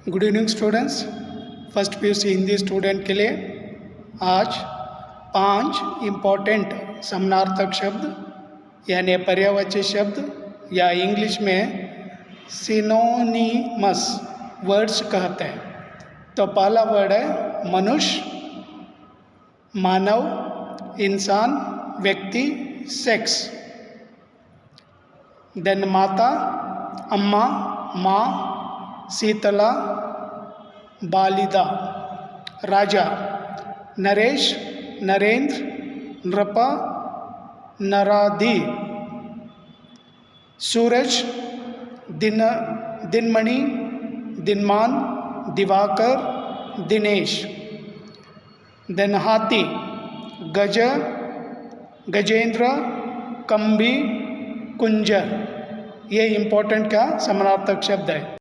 Good evening students. First PUC Hindi student के लिए आज 5 इम्पॉर्टेंट समानार्थक शब्द यानी पर्यायवाची शब्द या इंग्लिश में सिनोनिमस वर्ड्स कहते हैं। तो पहला वर्ड है मनुष्य, मानव, इंसान, व्यक्ति, सेक्स। देन माता, अम्मा, माँ, शीतला, बालिदा। राजा, नरेश, नरेंद्र, नृप, नराधि। सूरज, दिनमणि, दिनमान, दिवाकर, दिनेश। देन हाथी, गज, गजेंद्र, कंबी, कुंजर। ये इम्पोर्टेंट का समानार्थक शब्द है।